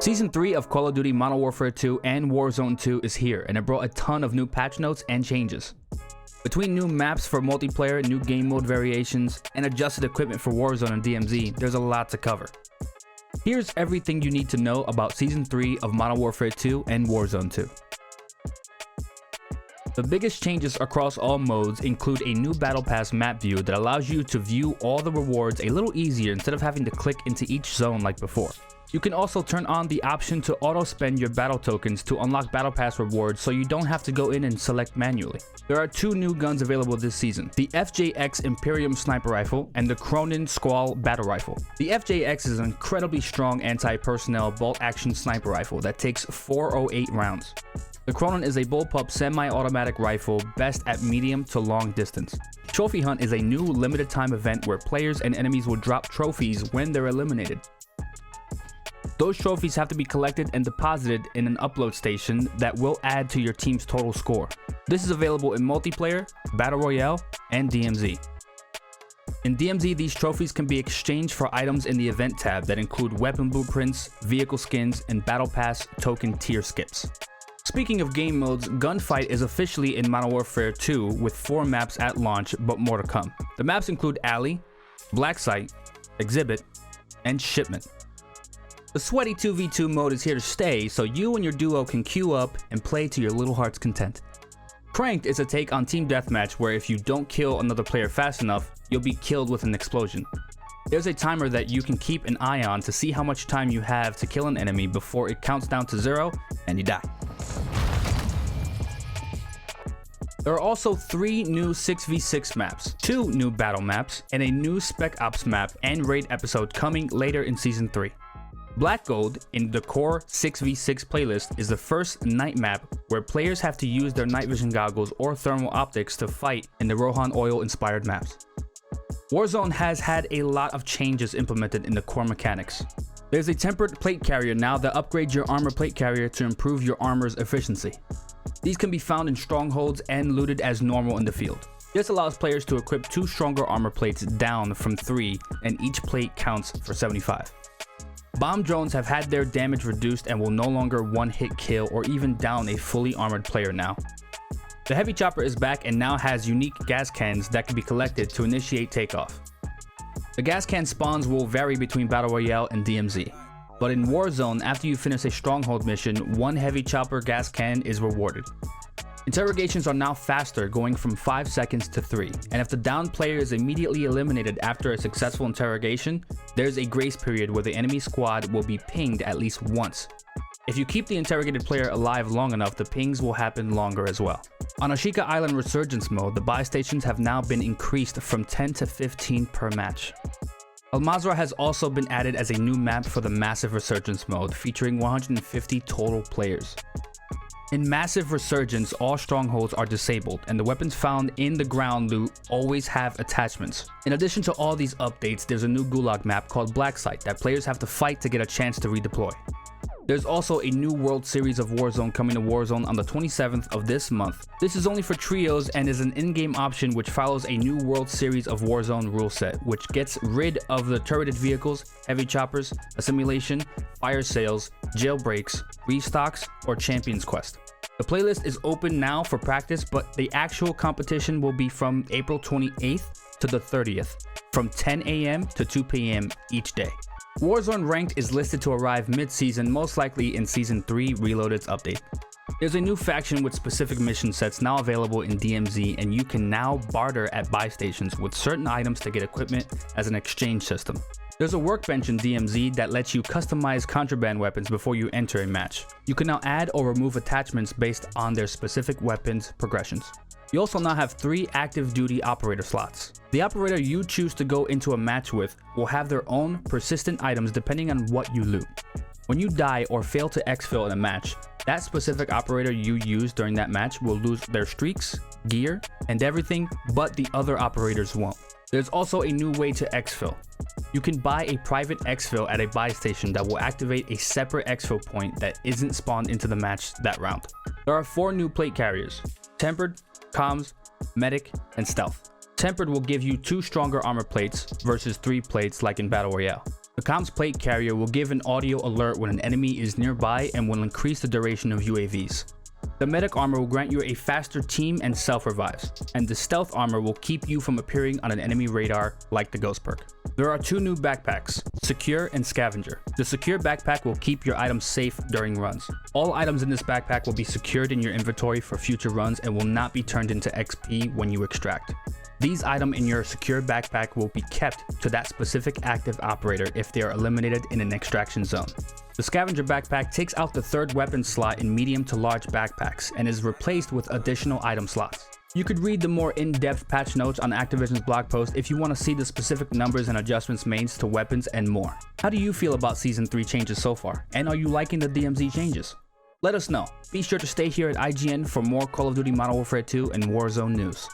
Season 3 of Call of Duty Modern Warfare 2 and Warzone 2 is here, and it brought a ton of new patch notes and changes. Between new maps for multiplayer, new game mode variations, and adjusted equipment for Warzone and DMZ, there's a lot to cover. Here's everything you need to know about Season 3 of Modern Warfare 2 and Warzone 2. The biggest changes across all modes include a new Battle Pass map view that allows you to view all the rewards a little easier instead of having to click into each zone like before. You can also turn on the option to auto-spend your battle tokens to unlock Battle Pass rewards so you don't have to go in and select manually. There are two new guns available this season, the FJX Imperium Sniper Rifle and the Cronin Squall Battle Rifle. The FJX is an incredibly strong anti-personnel bolt-action sniper rifle that takes 408 rounds. The Cronin is a bullpup semi-automatic rifle best at medium to long distance. Trophy Hunt is a new limited time event where players and enemies will drop trophies when they're eliminated. Those trophies have to be collected and deposited in an upload station that will add to your team's total score. This is available in multiplayer, Battle Royale, and DMZ. In DMZ, these trophies can be exchanged for items in the event tab that include weapon blueprints, vehicle skins, and Battle Pass token tier skips. Speaking of game modes, Gunfight is officially in Modern Warfare 2 with 4 maps at launch, but more to come. The maps include Alley, Black Site, Exhibit, and Shipment. The sweaty 2v2 mode is here to stay, so you and your duo can queue up and play to your little heart's content. Pranked is a take on Team Deathmatch where if you don't kill another player fast enough, you'll be killed with an explosion. There's a timer that you can keep an eye on to see how much time you have to kill an enemy before it counts down to 0 and you die. There are also 3 new 6v6 maps, 2 new battle maps, and a new Spec Ops map and raid episode coming later in Season 3. Black Gold in the core 6v6 playlist is the first night map where players have to use their night vision goggles or thermal optics to fight in the Rohan Oil inspired maps. Warzone has had a lot of changes implemented in the core mechanics. There's a tempered plate carrier now that upgrades your armor plate carrier to improve your armor's efficiency. These can be found in strongholds and looted as normal in the field. This allows players to equip 2 stronger armor plates down from 3, and each plate counts for 75. Bomb drones have had their damage reduced and will no longer one-hit kill or even down a fully armored player now. The heavy chopper is back and now has unique gas cans that can be collected to initiate takeoff. The gas can spawns will vary between Battle Royale and DMZ, but in Warzone, after you finish a stronghold mission, 1 heavy chopper gas can is rewarded. Interrogations are now faster, going from 5 seconds to 3, and if the downed player is immediately eliminated after a successful interrogation, there's a grace period where the enemy squad will be pinged at least once. If you keep the interrogated player alive long enough, the pings will happen longer as well. On Ashika Island Resurgence mode, the buy stations have now been increased from 10 to 15 per match. Al Mazrah has also been added as a new map for the Massive Resurgence mode, featuring 150 total players. In Massive Resurgence, all strongholds are disabled, and the weapons found in the ground loot always have attachments. In addition to all these updates, there's a new Gulag map called Black Site that players have to fight to get a chance to redeploy. There's also a new World Series of Warzone coming to Warzone on the 27th of this month. This is only for trios and is an in-game option which follows a new World Series of Warzone rule set, which gets rid of the turreted vehicles, heavy choppers, assimilation, fire sales, jailbreaks, restocks, or Champions Quest. The playlist is open now for practice, but the actual competition will be from April 28th to the 30th, from 10 AM to 2 PM each day. Warzone Ranked is listed to arrive mid-season, most likely in Season 3 Reloaded's update. There's a new faction with specific mission sets now available in DMZ, and you can now barter at buy stations with certain items to get equipment as an exchange system. There's a workbench in DMZ that lets you customize contraband weapons before you enter a match. You can now add or remove attachments based on their specific weapons progressions. You also now have 3 active duty operator slots. The operator you choose to go into a match with will have their own persistent items depending on what you loot. When you die or fail to exfil in a match, that specific operator you use during that match will lose their streaks, gear, and everything, but the other operators won't. There's also a new way to exfil. You can buy a private exfil at a buy station that will activate a separate exfil point that isn't spawned into the match that round. There are 4 new plate carriers: Tempered, Comms, Medic, and Stealth. Tempered will give you 2 stronger armor plates versus 3 plates like in Battle Royale. The comms plate carrier will give an audio alert when an enemy is nearby and will increase the duration of UAVs. The medic armor will grant you a faster team and self-revives, and the stealth armor will keep you from appearing on an enemy radar like the ghost perk. There are two new backpacks, Secure and Scavenger. The Secure backpack will keep your items safe during runs. All items in this backpack will be secured in your inventory for future runs and will not be turned into XP when you extract. These items in your Secure backpack will be kept to that specific active operator if they are eliminated in an extraction zone. The Scavenger backpack takes out the third weapon slot in medium to large backpacks and is replaced with additional item slots. You could read the more in-depth patch notes on Activision's blog post if you want to see the specific numbers and adjustments made to weapons and more. How do you feel about Season 3 changes so far? And are you liking the DMZ changes? Let us know. Be sure to stay here at IGN for more Call of Duty Modern Warfare 2 and Warzone news.